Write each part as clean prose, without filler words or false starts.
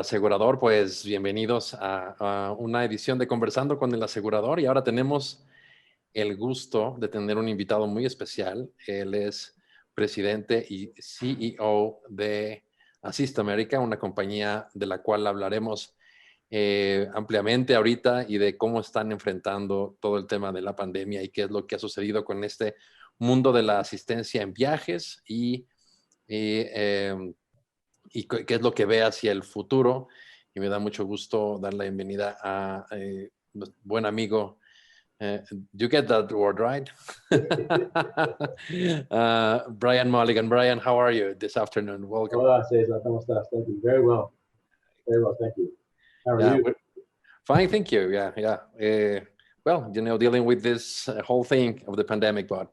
Asegurador, pues bienvenidos a una edición de Conversando con el Asegurador y ahora tenemos el gusto de tener un invitado muy especial. Él es presidente y CEO de Assist America, una compañía de la cual hablaremos ampliamente ahorita y de cómo están enfrentando todo el tema de la pandemia y qué es lo que ha sucedido con este mundo de la asistencia en viajes y qué es lo que ve hacia el futuro. Y me da mucho gusto dar la bienvenida a buen amigo. You get that word right? Brian Mulligan. Brian, how are you this afternoon? Welcome. Hola, Cesar. ¿Cómo estás? Thank you. Very well. Very well. Thank you. How are you? Fine, thank you. Yeah. Well, dealing with this whole thing of the pandemic, but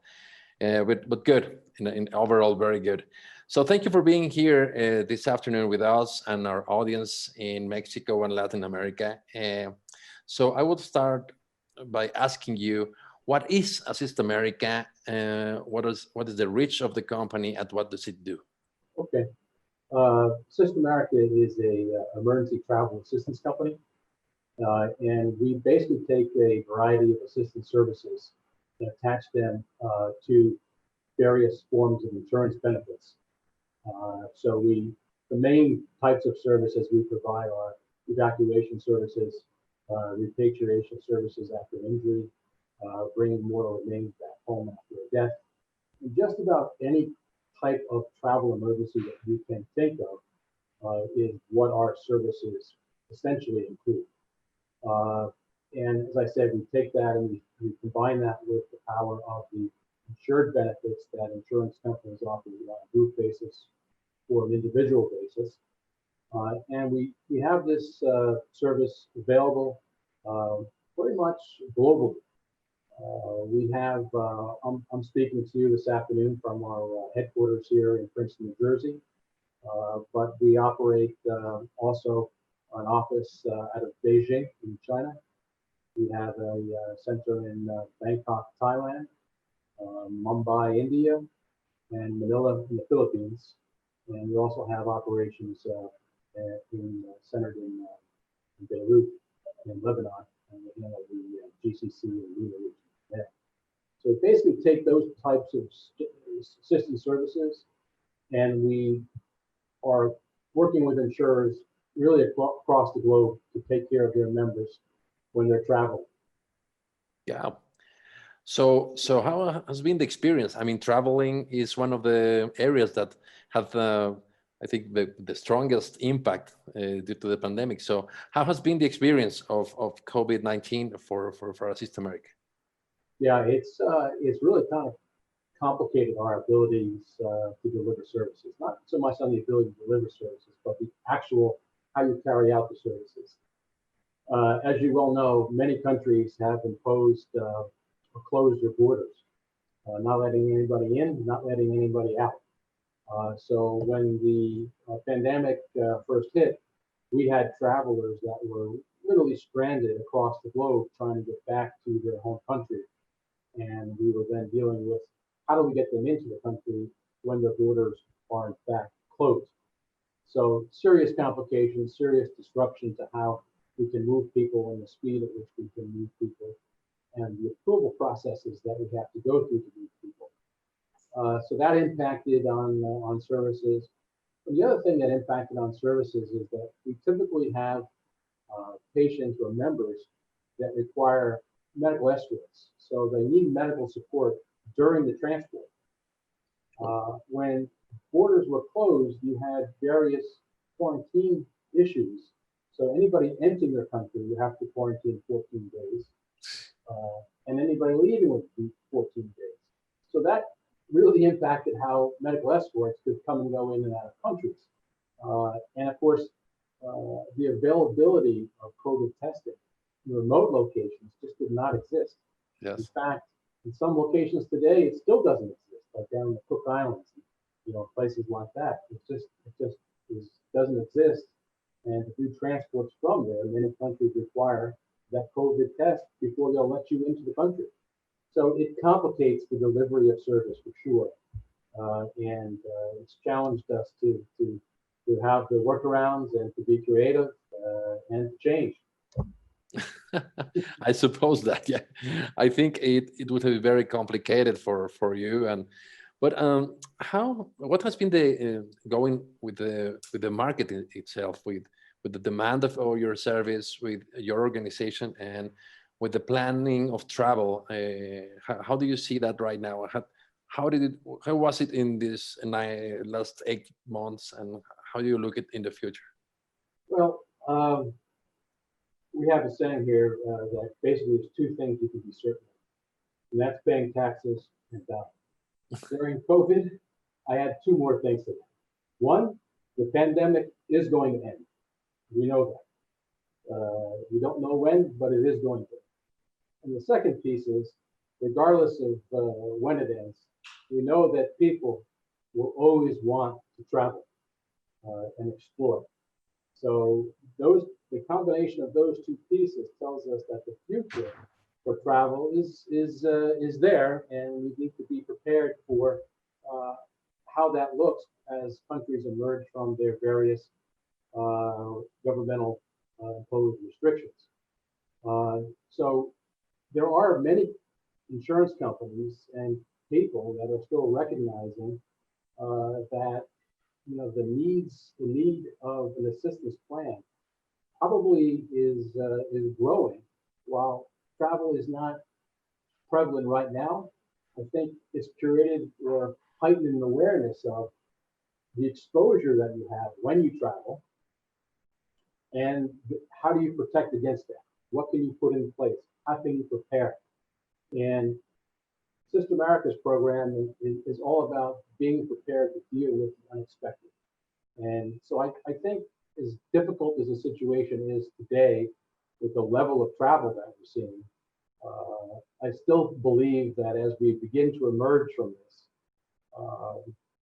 good. In overall, very good. So thank you for being here this afternoon with us and our audience in Mexico and Latin America. So I would start by asking you, what is Assist America? What is the reach of the company and what does it do? Okay. Assist America is a emergency travel assistance company. And we basically take a variety of assistance services and attach them to various forms of insurance benefits. So the main types of services we provide are evacuation services, repatriation services after injury, bringing mortal remains back home after a death, and just about any type of travel emergency that you can think of is what our services essentially include. And as I said, we take that and we combine that with the power of the insured benefits that insurance companies offer on a group basis or an individual basis. And we have this service available pretty much globally. We have, I'm speaking to you this afternoon from our headquarters here in Princeton, New Jersey, but we operate also an office out of Beijing in China. We have a center in Bangkok, Thailand, Mumbai, India, and Manila in the Philippines. And we also have operations centered in Beirut in Lebanon, and we handle the GCC and MENA region there. So we basically take those types of assistance services, and we are working with insurers really across the globe to take care of their members when they're traveling. Yeah. So how has been the experience? I mean, traveling is one of the areas that have, I think, the strongest impact due to the pandemic. So how has been the experience of COVID-19 for Assist America? Yeah, it's really kind of complicated our abilities to deliver services. Not so much on the ability to deliver services, but the actual how you carry out the services. As you well know, many countries have imposed or closed their borders, not letting anybody in, not letting anybody out. So when the pandemic first hit, we had travelers that were literally stranded across the globe trying to get back to their home country. And we were then dealing with how do we get them into the country when their borders are in fact closed. So serious complications, serious disruption to how we can move people and the speed at which we can move people and the approval processes that we have to go through to move people. So that impacted on services. And the other thing that impacted on services is that we typically have patients or members that require medical escorts. So they need medical support during the transport. When borders were closed, you had various quarantine issues. So anybody entering the country, you have to quarantine 14 days. And anybody leaving would be 14 days. So that really impacted how medical escorts could come and go in and out of countries. And of course, the availability of COVID testing in remote locations just did not exist. Yes. In fact, in some locations today, it still doesn't exist, like down in the Cook Islands, places like that. It just doesn't exist. And to do transports from there, many countries require that COVID test before they'll let you into the country. So it complicates the delivery of service for sure. And it's challenged us to to have the workarounds and to be creative and to change. I suppose that, yeah. I think it would be very complicated for you. And but what has been the going with the market itself, with the demand of all your service, with your organization, and with the planning of travel? How do you see that right now? How was it in this last 8 months, and how do you look at in the future? Well, we have a saying here that basically there's two things you can be certain of, and that's paying taxes and dying. During COVID, I had two more things to that. One, the pandemic is going to end. We know that. We don't know when, but it is going to. And the second piece is, regardless of when it ends, we know that people will always want to travel and explore. So the combination of those two pieces tells us that the future for travel is there, and we need to be prepared for how that looks as countries emerge from their various governmental imposed restrictions. So there are many insurance companies and people that are still recognizing that the need of an assistance plan probably is growing. While travel is not prevalent right now, I think it's created or heightened an awareness of the exposure that you have when you travel, and how do you protect against that? What can you put in place? How can you prepare? And Sister America's program is all about being prepared to deal with the unexpected. And so I think as difficult as the situation is today with the level of travel that we're seeing, I still believe that as we begin to emerge from this,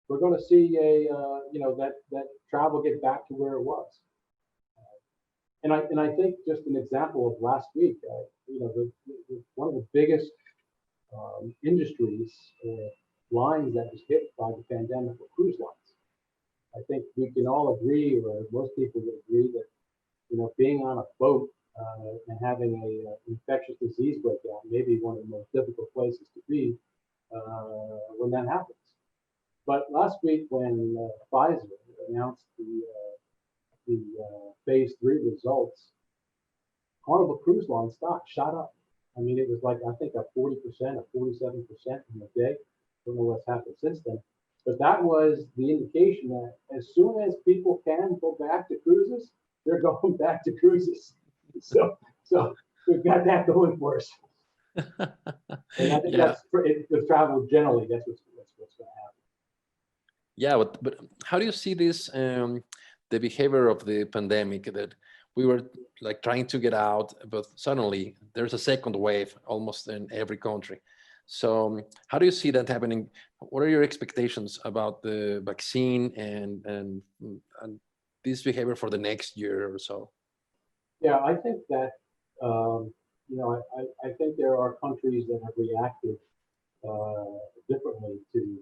we're going to see that travel get back to where it was. And I think just an example of last week, one of the biggest industries lines that was hit by the pandemic were cruise lines. I think we can all agree, or most people would agree, that being on a boat and having a infectious disease breakdown may be one of the most difficult places to be when that happens. But last week, when Pfizer announced the phase 3 results, Carnival Cruise Line stock shot up. I mean, it was like, I think, a 40% or 47% in a day. Don't know what's happened since then. But that was the indication that as soon as people can go back to cruises, they're going back to cruises. So we've got that going for us. And I think that's with travel generally, that's what's going to happen. Yeah, but how do you see this, the behavior of the pandemic, that we were like trying to get out, but suddenly there's a second wave almost in every country. So how do you see that happening? What are your expectations about the vaccine and this behavior for the next year or so? Yeah, I think that, I think there are countries that have reacted differently to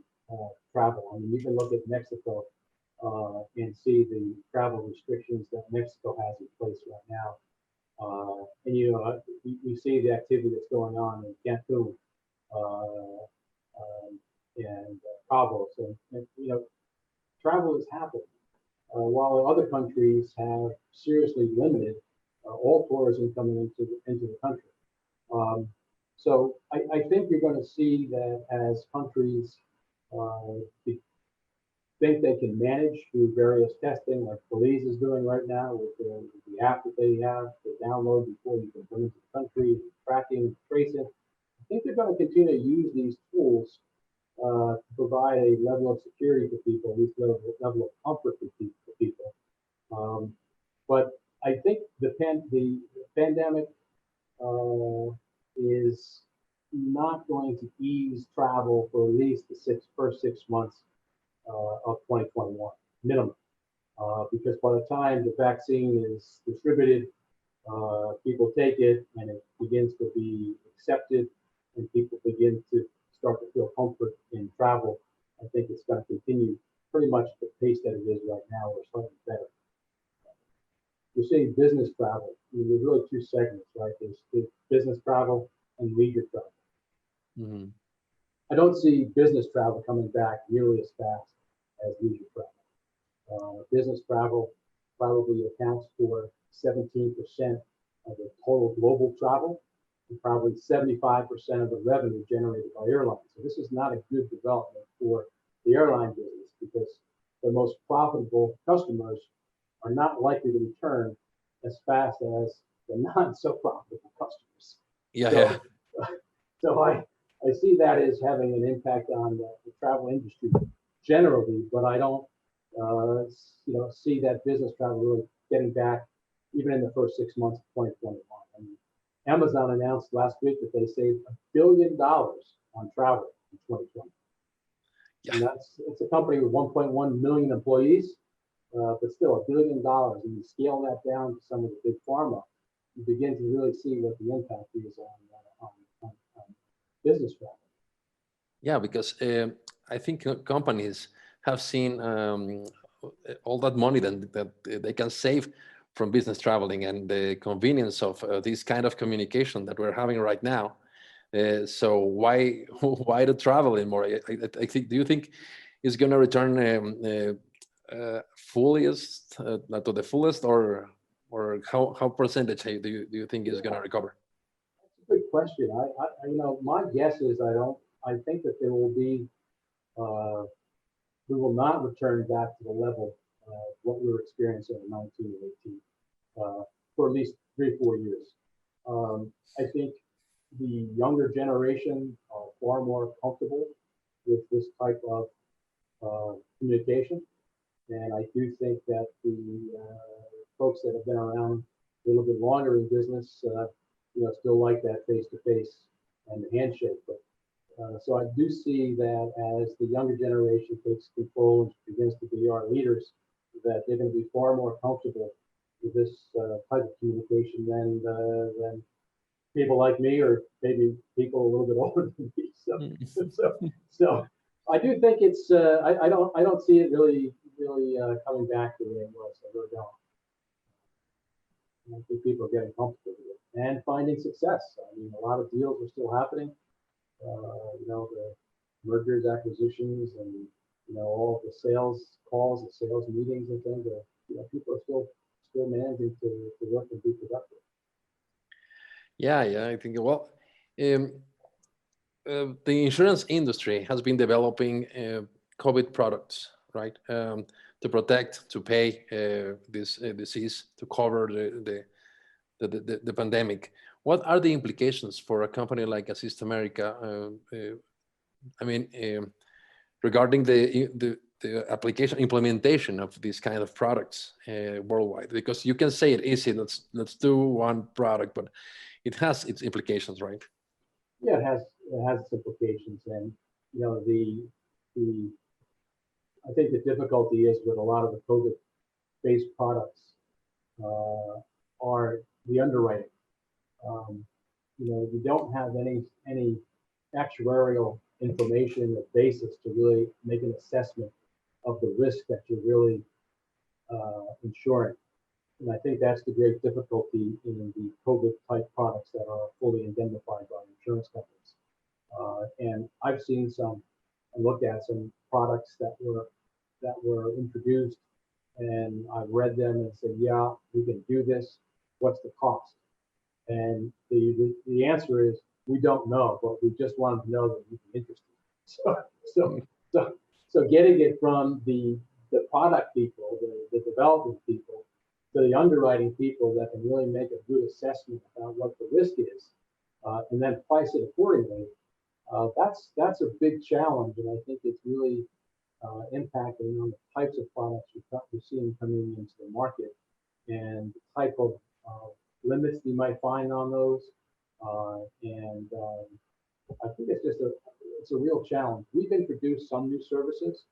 travel. I mean, you can look at Mexico and see the travel restrictions that Mexico has in place right now. And you see the activity that's going on in Cancun and Cabo. So, travel is happening. While other countries have seriously limited all tourism coming into the country. So I think you're going to see that as countries think they can manage through various testing, like Belize is doing right now with the app that they have to download before you can come into the country, tracking, tracing. I think they're going to continue to use these tools to provide a level of security to people, at least level of comfort to people. But I think the pandemic is not going to ease travel for at least the first 6 months of 2021 minimum, because by the time the vaccine is distributed, people take it and it begins to be accepted, and people begin to start to feel comfort in travel. I think it's going to continue pretty much the pace that it is right now, or slightly better. You're seeing business travel. I mean, there's really two segments, right? There's business travel and leisure travel. Mm-hmm. I don't see business travel coming back nearly as fast as leisure travel. Business travel probably accounts for 17% of the total global travel, and probably 75% of the revenue generated by airlines. So this is not a good development for the airline business, because the most profitable customers are not likely to return as fast as the not so profitable customers. Yeah, So, yeah. so I see that as having an impact on the travel industry generally, but I don't see that business travel really getting back even in the first 6 months of 2021. I mean, Amazon announced last week that they saved $1 billion on travel in 2020. Yeah. And it's a company with 1.1 million employees, but still $1 billion. And you scale that down to some of the big pharma, you begin to really see what the impact is on business travel. Yeah, because I think companies have seen all that money that they can save from business traveling, and the convenience of this kind of communication that we're having right now. So why to travel anymore? I think. Do you think it's going to return fullest to the fullest, or how percentage do you think is going to recover? That's a good question. My guess is I think that there will be. We will not return back to the level of what we were experiencing in 19 and 18 for at least 3-4 years. I think the younger generation are far more comfortable with this type of communication, and I do think that the folks that have been around a little bit longer in business, still like that face-to-face and the handshake. But so I do see that as the younger generation takes control and begins to be our leaders, that they're going to be far more comfortable with this type of communication than people like me, or maybe people a little bit older than me. So I do think it's I don't see it really coming back to the way it was. I really don't. I think people are getting comfortable with it and finding success. I mean, a lot of deals are still happening. The mergers, acquisitions, and all of the sales calls and sales meetings and things. People are still managing to work and be productive. Yeah, I think the insurance industry has been developing COVID products, right, to protect, to pay this disease, to cover the pandemic. What are the implications for a company like Assist America? Regarding the application implementation of these kind of products worldwide, because you can say it easy, let's do one product, but it has its implications, right? Yeah, it has its implications, and I think the difficulty is with a lot of the COVID-based products are the underwriting. You don't have any actuarial information or basis to really make an assessment of the risk that you're really insuring. And I think that's the great difficulty in the COVID-type products that are fully indemnified by insurance companies. And I've seen I looked at some products that were introduced, and I've read them and said, yeah, we can do this. What's the cost? And the answer is, we don't know, but we just want to know that you'd be interested. So getting it from the product people, the development people, to the underwriting people that can really make a good assessment about what the risk is, and then price it accordingly, that's a big challenge, and I think it's really impacting on the types of products we're seeing coming into the market, and the type of limits you might find on those, and I think it's a real challenge. We've introduced some new services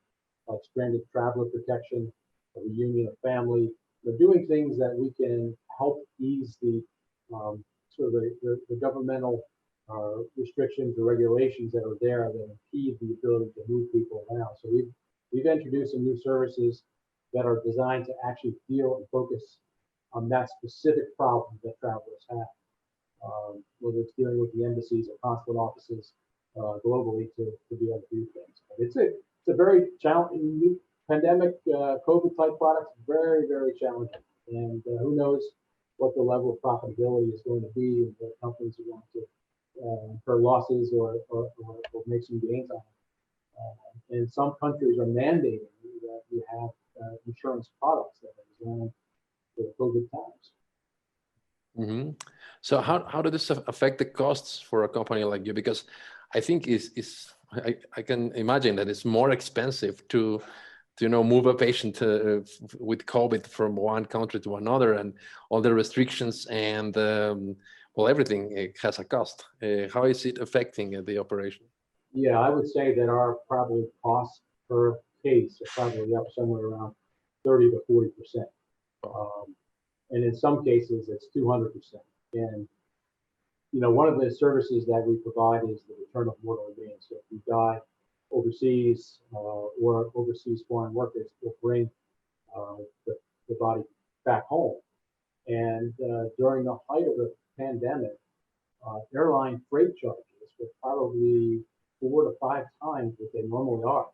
like stranded traveler protection, a reunion of family. We're doing things that we can help ease the sort of the governmental restrictions or regulations that are there that impede the ability to move people around. So we've introduced some new services that are designed to actually deal and focus on that specific problem that travelers have, whether it's dealing with the embassies or consulate offices globally to be able to do things. But it's a very challenging pandemic, COVID type products, very, very challenging. And who knows what the level of profitability is going to be, and what companies are going to incur losses or make some gains on it. And some countries are mandating that you have insurance products that are designed for COVID times. Mm-hmm. So how did this affect the costs for a company like you? Because I think I can imagine that it's more expensive to move a patient with COVID from one country to another, and all the restrictions and well, everything has a cost. How is it affecting the operation? Yeah, I would say that our probably costs per case are probably up somewhere around 30 to 40%. And in some cases, it's 200%. And one of the services that we provide is the return of mortal remains. So if you die overseas or overseas foreign workers will bring the body back home. And during the height of the pandemic, airline freight charges were probably 4 to 5 times what they normally are,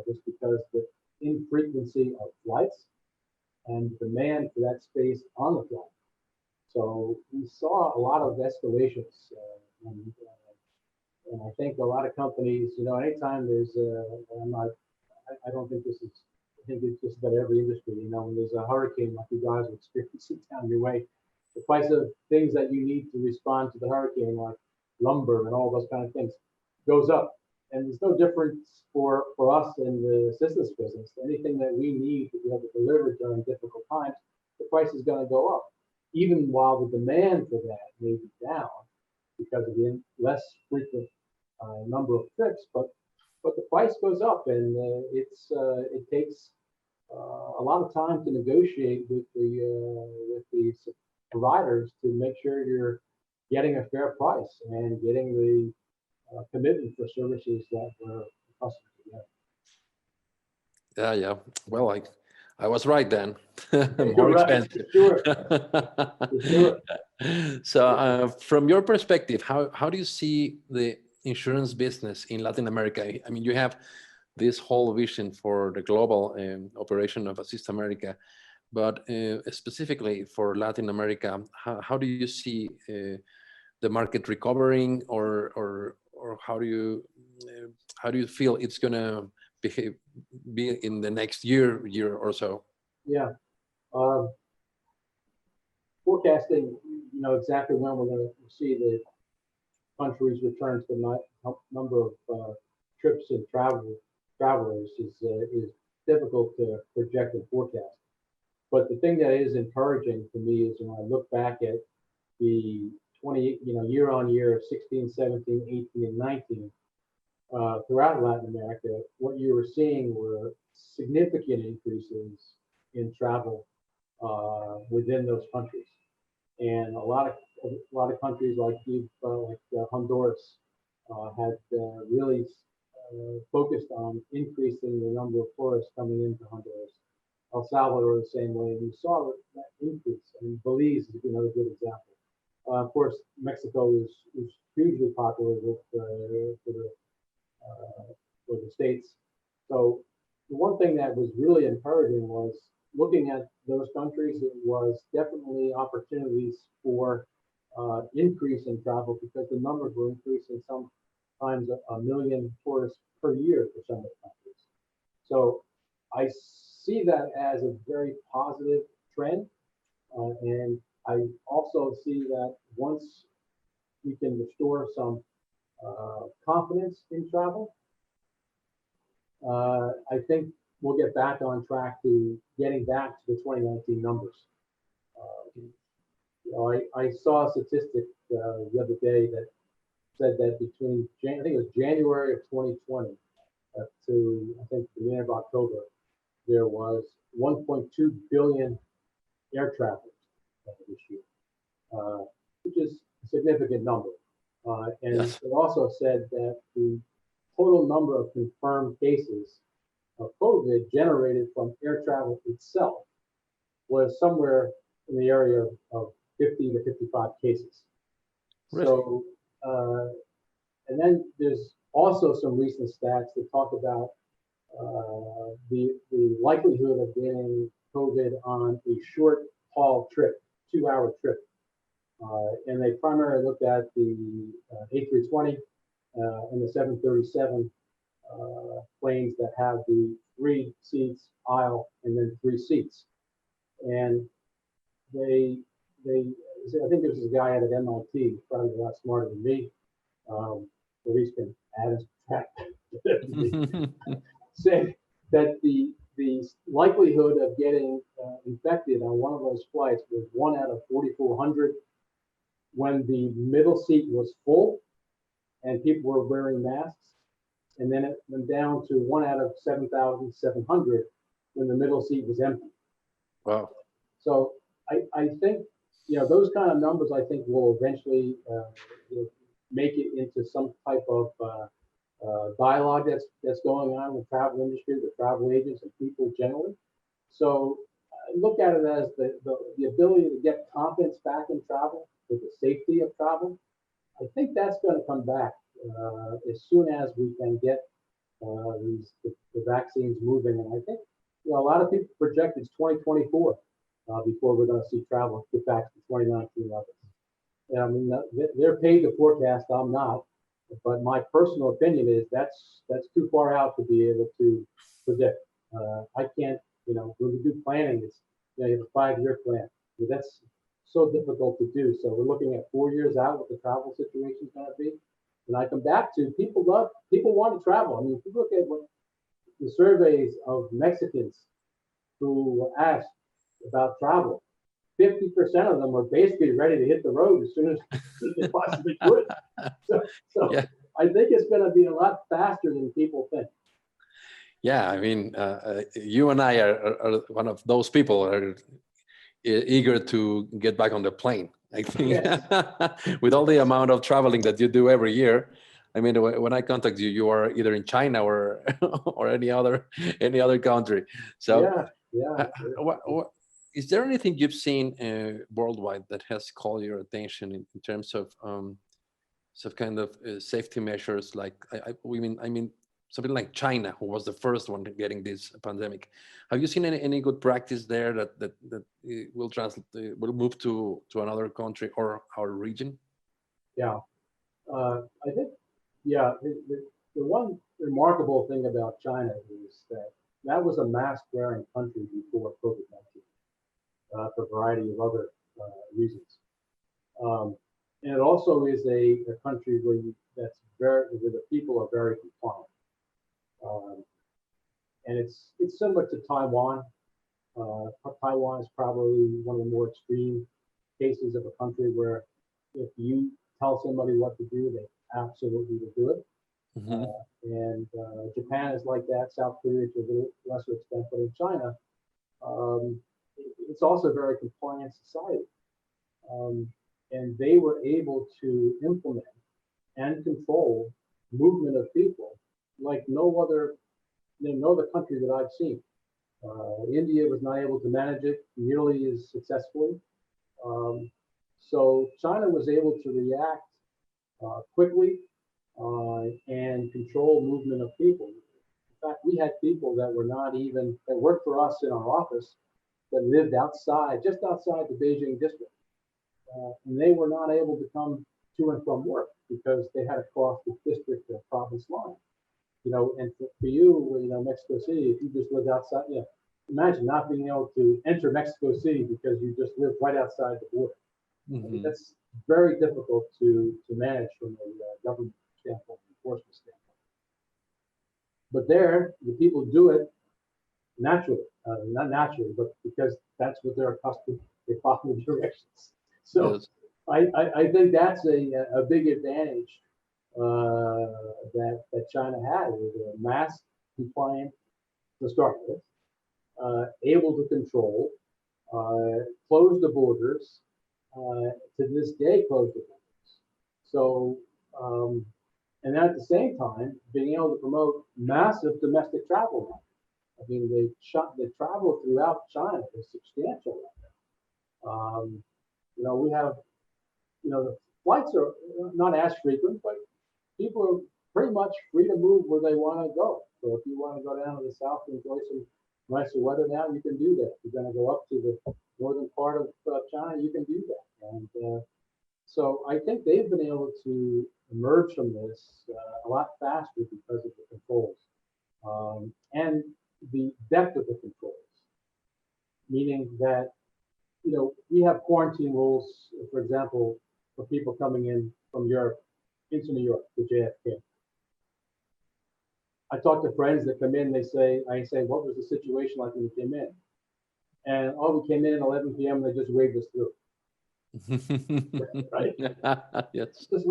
just because the infrequency of flights and demand for that space on the flight. So we saw a lot of escalations, and I think a lot of companies, anytime there's I don't think this is, I think it's just about every industry, when there's a hurricane like you guys are experiencing down your way, the price of things that you need to respond to the hurricane, like lumber and all those kind of things, goes up. And there's no difference for us in the assistance business. Anything that we need to be able to deliver during difficult times, the price is going to go up, even while the demand for that may be down because of the less frequent number of trips. But the price goes up, and it takes a lot of time to negotiate with the providers to make sure you're getting a fair price and getting the commitment for services that we're accustomed to get. Yeah. Well, I was right then. More expensive. Sure. Sure. So from your perspective, how do you see the insurance business in Latin America? I mean, you have this whole vision for the global operation of Assist America, but specifically for Latin America, how do you see the market recovering, or how do you feel it's going to be in the next year or so? Yeah. Forecasting, exactly when we're going to see the countries return to the number of trips and travelers is difficult to project and forecast. But the thing that is encouraging to me is when I look back at the year on year, 16, 17, 18, and 19, throughout Latin America, what you were seeing were significant increases in travel within those countries, and a lot of countries like Honduras had really focused on increasing the number of tourists coming into Honduras. El Salvador the same way, and you saw that increase. And Belize is another good example. Of course, Mexico is hugely popular for the states. So the one thing that was really encouraging was looking at those countries. It was definitely opportunities for increase in travel, because the numbers were increasing sometimes 1 million tourists per year for some of the countries. So I see that as a very positive trend, and I also see that once we can restore some confidence in travel, I think we'll get back on track to getting back to the 2019 numbers. I saw a statistic the other day that said that between I think it was January of 2020 to I think the end of October, there was 1.2 billion air travelers this year, which is a significant number. And yes, it also said that the total number of confirmed cases of COVID generated from air travel itself was somewhere in the area of 50 to 55 cases. Really? So, and then there's also some recent stats that talk about the likelihood of getting COVID on a short haul trip, 2-hour trip. And they primarily looked at the A320 and the 737 planes that have the 3 seats aisle and then 3 seats. And I think there's this guy out at MIT, probably a lot smarter than me, at least can add his track, said that the likelihood of getting infected on one of those flights was 1 out of 4,400 when the middle seat was full and people were wearing masks. And then it went down to 1 out of 7,700 when the middle seat was empty. Wow. So I think, those kind of numbers, I think, will eventually make it into some type of dialogue that's going on in the travel industry, the travel agents and people generally. So I look at it as the ability to get confidence back in travel, with the safety of travel. I think that's going to come back as soon as we can get the vaccines moving. And I think a lot of people project it's 2024 before we're going to see travel get back to 2019 levels. And I mean, they're paid to forecast. I'm not, but my personal opinion is that's too far out to be able to predict. I can't. When we do planning, it's you have a 5-year plan. That's so difficult to do. So we're looking at 4 years out what the travel situation is going to be. And I come back to people want to travel. I mean, if you look at what the surveys of Mexicans who were asked about travel, 50% of them were basically ready to hit the road as soon as they possibly could. So yeah. I think it's going to be a lot faster than people think. Yeah, I mean, you and I are one of those people who are eager to get back on the plane. I think yes. With all the amount of traveling that you do every year. I mean, when I contact you, you are either in China or any other country. So, yeah. What is there anything you've seen worldwide that has called your attention in terms of some kind of safety measures? Like, I mean, something like China, who was the first one getting this pandemic. Have you seen any good practice there that will will move to another country or our region? Yeah, I think, the one remarkable thing about China is that was a mask-wearing country before COVID-19 for a variety of other reasons. And it also is a country where where the people are very compliant. And it's similar to Taiwan. Taiwan is probably one of the more extreme cases of a country where if you tell somebody what to do, they absolutely will do it. Mm-hmm. And Japan is like that. South Korea to a little lesser extent, but in China, it's also a very compliant society. And they were able to implement and control movement of people like no other country that I've seen. India was not able to manage it nearly as successfully. So China was able to react quickly and control movement of people. In fact, we had people that worked for us in our office that lived just outside the Beijing district. And they were not able to come to and from work because they had to cross the district or province line. And for you, Mexico City, if you just lived outside, imagine not being able to enter Mexico City because you just live right outside the border. Mm-hmm. I mean, that's very difficult to manage from a government standpoint, enforcement standpoint. But there, the people do it naturally, not naturally, but because that's what they're accustomed. They follow the directions. So yes. I think that's a big advantage that China had, with a mask compliant to start with, able to control, close the borders, to this day close the borders. So, and at the same time, being able to promote massive domestic travel. I mean, the travel throughout China is substantial right now. You know, we have, you know, the flights are not as frequent, but people are pretty much free to move where they want to go. So if you want to go down to the south and enjoy some nicer weather now, you can do that. If you're going to go up to the northern part of China, you can do that. And so I think they've been able to emerge from this a lot faster because of the controls and the depth of the controls, meaning that, you know, we have quarantine rules, for example, for people coming in from Europe into New York to JFK. I talk to friends that come in, I say, what was the situation like when you came in? And we came in at 11 p.m. and they just waved us through. Right? Yes. Just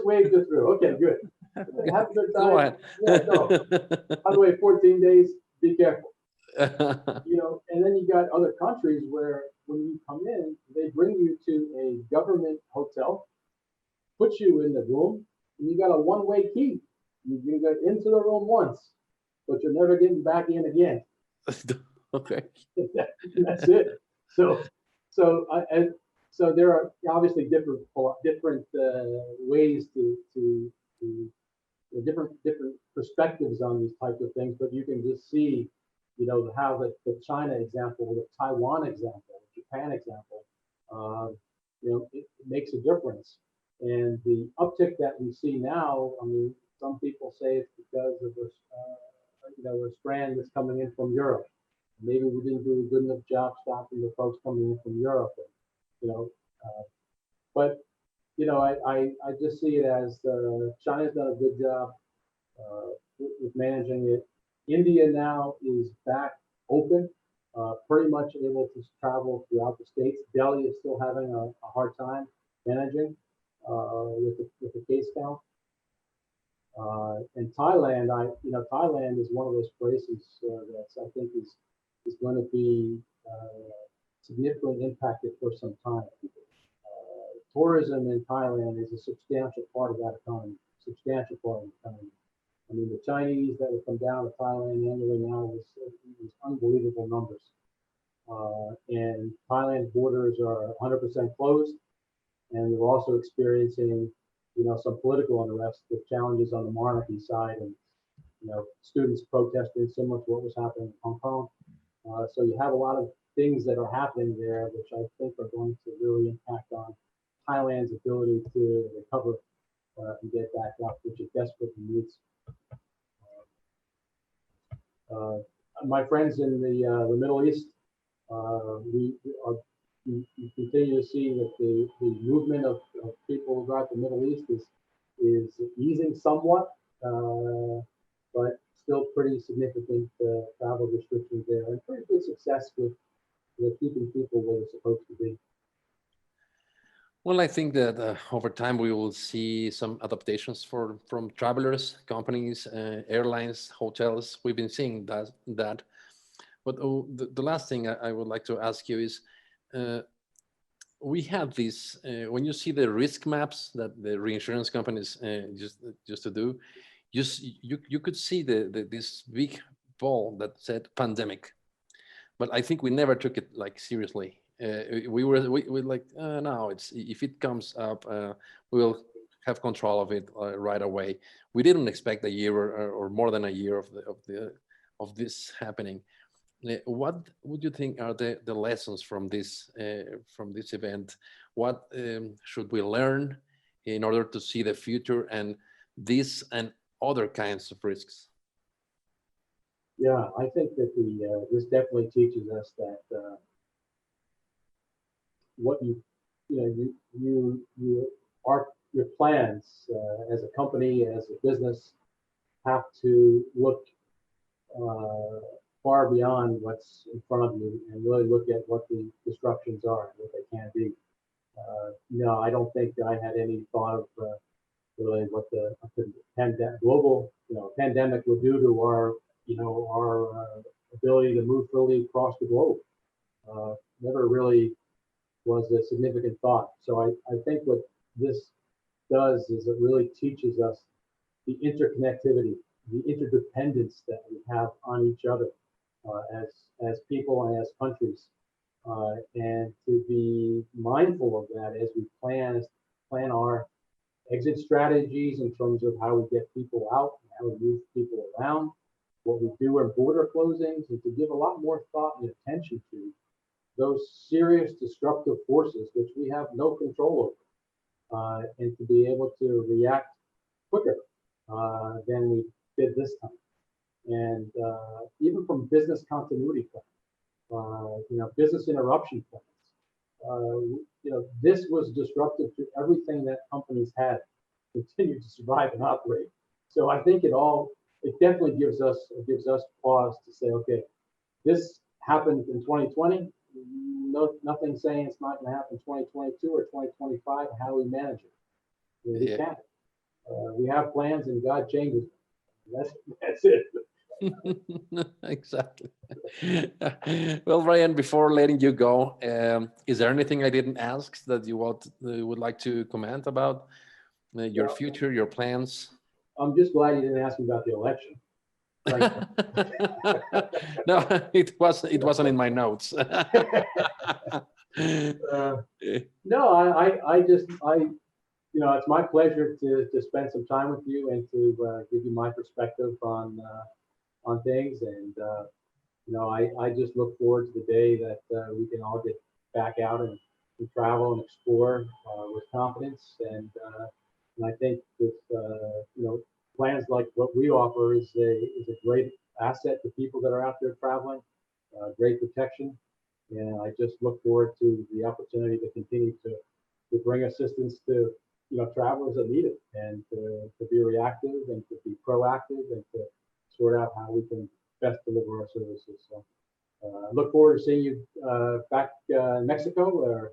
waved us through. Okay, good. Have a good time. Go ahead. Yeah, no. By the way, 14 days, be careful. You know, and then you got other countries where when you come in, they bring you to a government hotel, put you in the room, and you got a one-way key. You can get into the room once, but you're never getting back in again. Okay. That's it. So there are obviously different ways to different perspectives on these types of things, but you can just see, you know, how the China example, the Taiwan example, the Japan example, you know, it makes a difference. And the uptick that we see now, I mean, some people say it's because of this, you know, a strand that's coming in from Europe. Maybe we didn't do a good enough job stopping the folks coming in from Europe. And, you know, but you know, I just see it as China's done a good job with managing it. India now is back open, pretty much able to travel throughout the states. Delhi is still having a hard time managing with the case count. And Thailand, you know, Thailand is one of those places that I think is going to be significantly impacted for some time. Tourism in Thailand is a substantial part of that economy. Substantial part of the economy. I mean, the Chinese that would come down to Thailand annually now is unbelievable numbers. And Thailand's borders are 100% closed, and we're also experiencing, you know, some political unrest with challenges on the monarchy side, and you know, students protesting similar to what was happening in Hong Kong. So you have a lot of things that are happening there, which I think are going to really impact on Thailand's ability to recover and get back up, which it desperately needs. My friends in the Middle East, we continue to see that the movement of people throughout the Middle East is easing somewhat, but still pretty significant travel restrictions there, and pretty good success with keeping people where they're supposed to be. Well, I think that over time we will see some adaptations from travelers, companies, airlines, hotels. We've been seeing that. But the last thing I would like to ask you is, we have this, when you see the risk maps that the reinsurance companies just to do, you could see this big ball that said pandemic, but I think we never took it like seriously. We were like, no, it's, if it comes up, we'll have control of it right away. We didn't expect a year or more than a year of this happening. What would you think are the lessons from this event? What should we learn in order to see the future and this and other kinds of risks? Yeah, I think that this definitely teaches us that what your plans as a company, as a business, have to look far beyond what's in front of you and really look at what the disruptions are and what they can be. No, I don't think I had any thought of really what the global pandemic would do to our ability to move freely across the globe. Never really was a significant thought. So I think what this does is it really teaches us the interconnectivity, the interdependence that we have on each other. as people and as countries, and to be mindful of that as we plan our exit strategies in terms of how we get people out, and how we move people around, what we do in border closings, and to give a lot more thought and attention to those serious disruptive forces which we have no control over, and to be able to react quicker than we did this time. And even from business continuity plans, business interruption plans, this was disruptive to everything that companies had continued to survive and operate. So I think it definitely gives us pause to say, okay, this happened in 2020. No, nothing saying it's not going to happen in 2022 or 2025. How do we manage it? We can't. We have plans, and God changes them. That's it. Exactly. Well, Ryan, before letting you go, is there anything I didn't ask that you would like to comment about your future, your plans? I'm just glad you didn't ask me about the election. No, it wasn't in my notes. No, I it's my pleasure to spend some time with you and to give you my perspective on things, and I just look forward to the day that we can all get back out and travel and explore with confidence, and I think with plans like what we offer is a great asset to people that are out there traveling, great protection, and I just look forward to the opportunity to continue to bring assistance to travelers that need it, and to be reactive and to be proactive and to sort out how we can best deliver our services. So I look forward to seeing you back in Mexico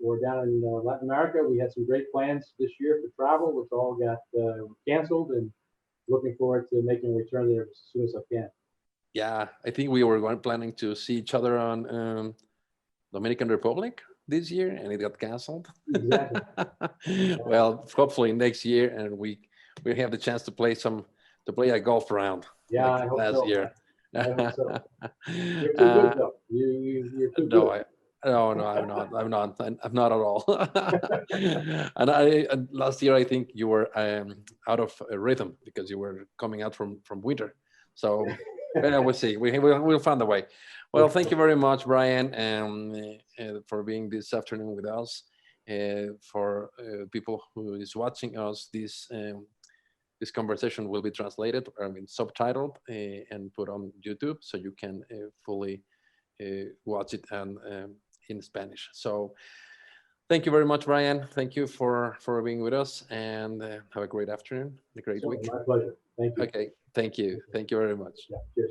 or down in Latin America. We had some great plans this year for travel, which all got canceled, and looking forward to making a return there as soon as I can. Yeah, I think we were planning to see each other on Dominican Republic this year, and it got canceled. Exactly. Well, hopefully next year, and we have the chance to play a golf round. Yeah, like I hope last so. year. I hope so. You're too good though. You're too good. No, I'm not. I'm not at all. And last year I think you were out of rhythm because you were coming out from winter. So we'll see. We'll find a way. Well, thank you very much, Brian, for being this afternoon with us. For people who is watching us, this conversation will be translated, subtitled, and put on YouTube, so you can fully watch it in Spanish. So thank you very much, Brian. Thank you for being with us, and have a great afternoon, a great week. My pleasure. Thank you. Okay, thank you. Thank you very much. Yeah, cheers.